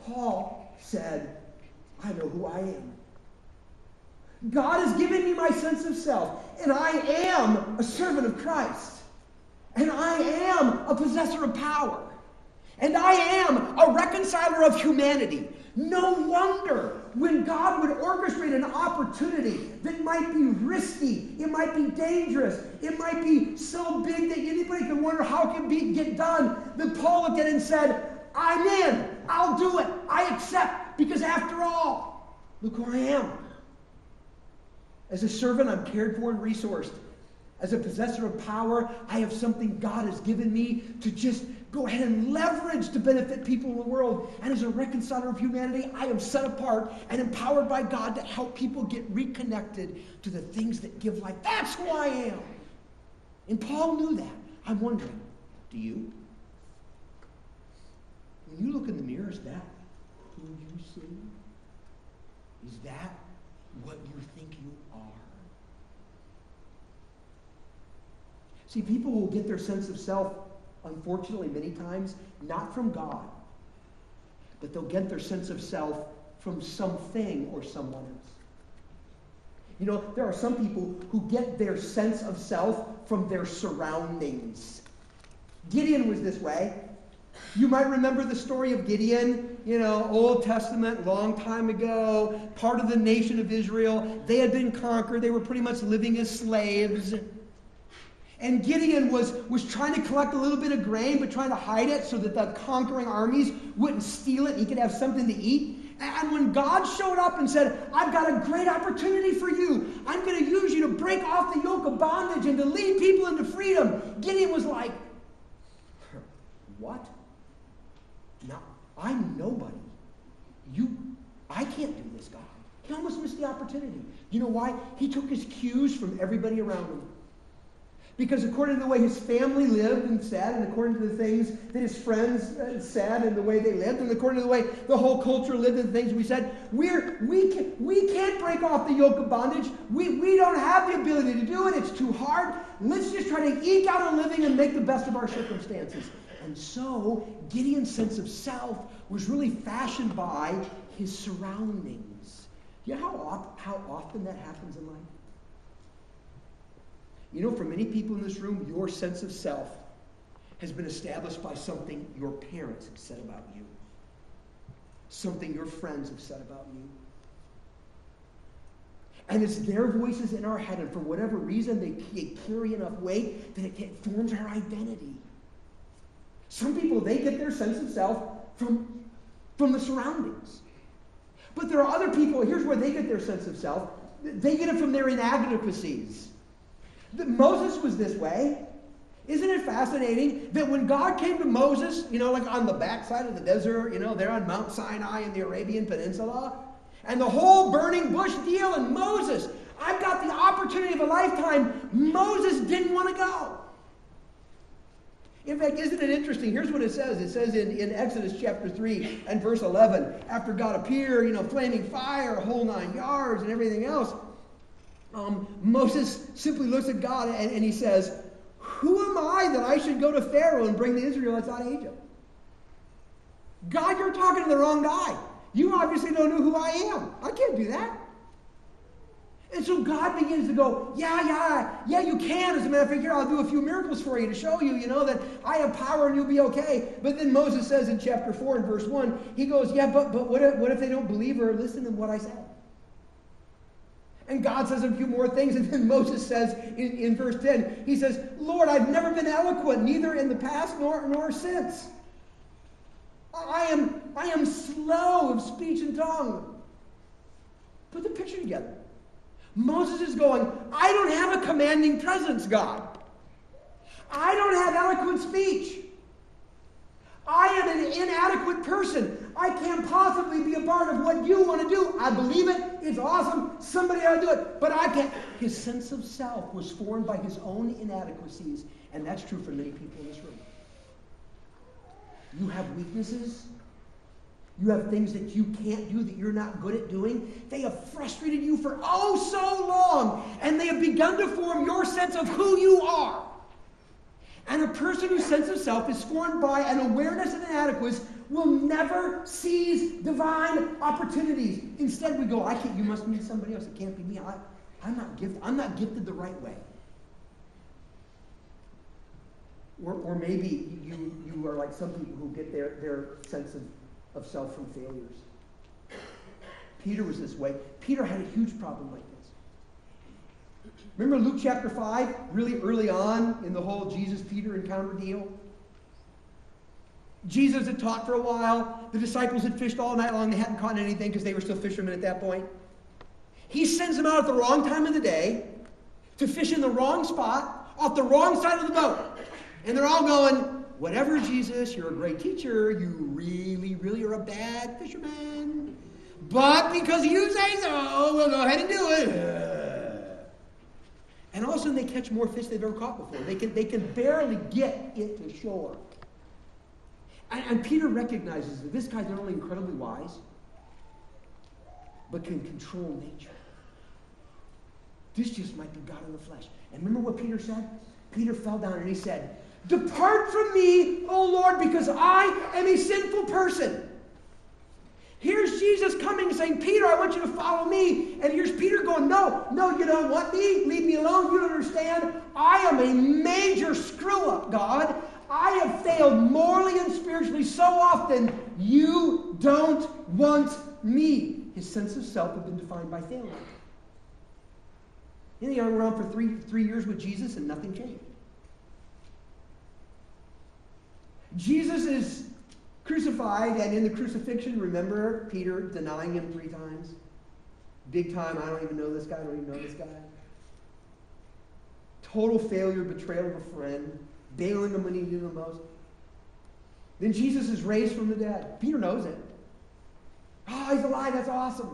Paul said, I know who I am. God has given me my sense of self, and I am a servant of Christ. And I am a possessor of power. And I am a reconciler of humanity. No wonder when God would orchestrate an opportunity that might be risky, it might be dangerous, it might be so big that anybody can wonder how it can get done, that Paul looked at it and said, I'm in, I'll do it, I accept, because after all, look who I am. As a servant, I'm cared for and resourced. As a possessor of power, I have something God has given me to just go ahead and leverage to benefit people in the world. And as a reconciler of humanity, I am set apart and empowered by God to help people get reconnected to the things that give life. That's who I am. And Paul knew that. I'm wondering, do you? When you look in the mirror, is that who you see? Is that what you think you are? See, people will get their sense of self, unfortunately, many times, not from God, but they'll get their sense of self from something or someone else. You know, there are some people who get their sense of self from their surroundings. Gideon was this way. You might remember the story of Gideon, you know, Old Testament, long time ago, part of the nation of Israel. They had been conquered. They were pretty much living as slaves. And Gideon was trying to collect a little bit of grain, but trying to hide it so that the conquering armies wouldn't steal it and he could have something to eat. And when God showed up and said, I've got a great opportunity for you. I'm going to use you to break off the yoke of bondage and to lead people into freedom. Gideon was like, what? No, I'm nobody. I can't do this, God. He almost missed the opportunity. You know why? He took his cues from everybody around him. Because according to the way his family lived and said, and according to the things that his friends said and the way they lived, and according to the way the whole culture lived and the things we said, we can't break off the yoke of bondage. We don't have the ability to do it. It's too hard. Let's just try to eke out a living and make the best of our circumstances. And so Gideon's sense of self was really fashioned by his surroundings. You know how often that happens in life? You know, for many people in this room, your sense of self has been established by something your parents have said about you. Something your friends have said about you. And it's their voices in our head, and for whatever reason, they carry enough weight that it forms our identity. Some people, they get their sense of self from the surroundings. But there are other people, here's where they get their sense of self. They get it from their inadequacies. Moses was this way. Isn't it fascinating that when God came to Moses, you know, like on the backside of the desert, you know, there on Mount Sinai in the Arabian Peninsula, and the whole burning bush deal, and Moses, I've got the opportunity of a lifetime. Moses didn't want to go. In fact, isn't it interesting? Here's what it says. It says in Exodus chapter 3 and verse 11, after God appeared, you know, flaming fire, a whole 9 yards and everything else, Moses simply looks at God and he says, who am I that I should go to Pharaoh and bring the Israelites out of Egypt? God, you're talking to the wrong guy. You obviously don't know who I am. I can't do that. And so God begins to go, yeah, you can. As a matter of fact, here, I'll do a few miracles for you to show you, you know, that I have power and you'll be okay. But then Moses says in chapter 4 and verse 1, he goes, yeah, but what if they don't believe or listen to what I said? And God says a few more things, and then Moses says in verse 10, he says, Lord, I've never been eloquent, neither in the past nor since. I am slow of speech and tongue. Put the picture together. Moses is going, I don't have a commanding presence, God. I don't have eloquent speech. I am an inadequate person. I can't possibly be a part of what you want to do. I believe it. It's awesome. Somebody ought to do it. But I can't. His sense of self was formed by his own inadequacies. And that's true for many people in this room. You have weaknesses. You have things that you can't do, that you're not good at doing. They have frustrated you for so long. And they have begun to form your sense of who you are. And a person whose sense of self is formed by an awareness of inadequacy will never seize divine opportunities. Instead, we go, you must mean somebody else. It can't be me. I'm not gifted the right way. Or maybe you are like some people who get their sense of self from failures. Peter was this way. Peter had a huge problem like this. Remember Luke chapter 5, really early on in the whole Jesus-Peter encounter deal? Jesus had taught for a while. The disciples had fished all night long. They hadn't caught anything because they were still fishermen at that point. He sends them out at the wrong time of the day to fish in the wrong spot, off the wrong side of the boat. And they're all going, whatever, Jesus, you're a great teacher. You really, really are a bad fisherman. But because you say so, we'll go ahead and do it. And all of a sudden they catch more fish they've ever caught before. They can barely get it to shore. And Peter recognizes that this guy's not only incredibly wise, but can control nature. This just might be God in the flesh. And remember what Peter said? Peter fell down and he said, "Depart from me, O Lord, because I am a sinful person." Here's Jesus coming and saying, "Peter, I want you to follow me." And here's Peter going, no, you don't want me. Leave me alone. You don't understand. I am a major screw-up, God. I have failed morally and spiritually so often. You don't want me. His sense of self had been defined by failure. He hung around for three years with Jesus and nothing changed. Jesus is crucified, and in the crucifixion, remember Peter denying him 3 times? Big time, I don't even know this guy, I don't even know this guy. Total failure, betrayal of a friend, bailing him when he needed him most. Then Jesus is raised from the dead. Peter knows it. Oh, he's alive, that's awesome.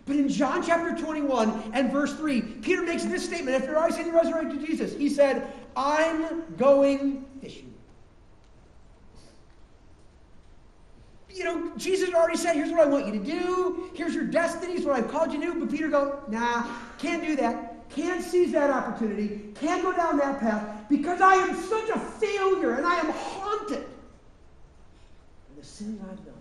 But in John chapter 21 and verse 3, Peter makes this statement after already seeing the resurrected Jesus. He said, "I'm going fishing." Jesus already said, "Here's what I want you to do. Here's your destiny. Here's what I've called you to do." But Peter goes, "Nah, can't do that. Can't seize that opportunity. Can't go down that path because I am such a failure and I am haunted by the sins I've done."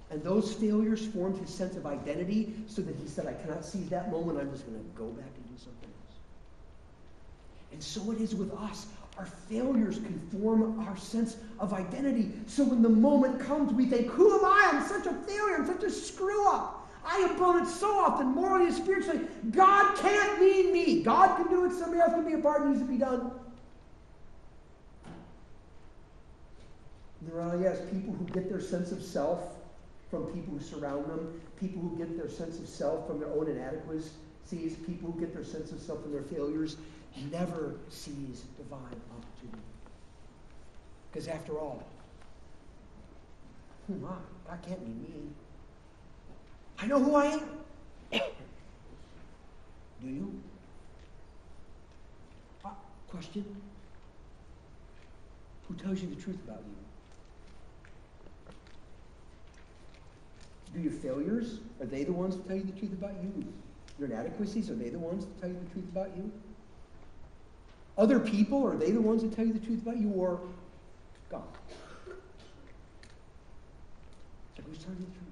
And those failures formed his sense of identity so that he said, "I cannot seize that moment. I'm just going to go back and do something else." And so it is with us. Our failures can form our sense of identity. So when the moment comes, we think, who am I? I'm such a failure. I'm such a screw-up. I have blown it so often, morally and spiritually. God can't mean me. God can do it. Somebody else can be a part. It needs to be done. The reality is people who get their sense of self from people who surround them, people who get their sense of self from their own inadequacies, people who get their sense of self from their failures, never seize divine opportunity. Because after all, who am I? God can't mean me. I know who I am. Do you? Question. Who tells you the truth about you? Do your failures, are they the ones that tell you the truth about you? Your inadequacies, are they the ones that tell you the truth about you? Other people, are they the ones that tell you the truth about you, or God? So who's telling you the truth?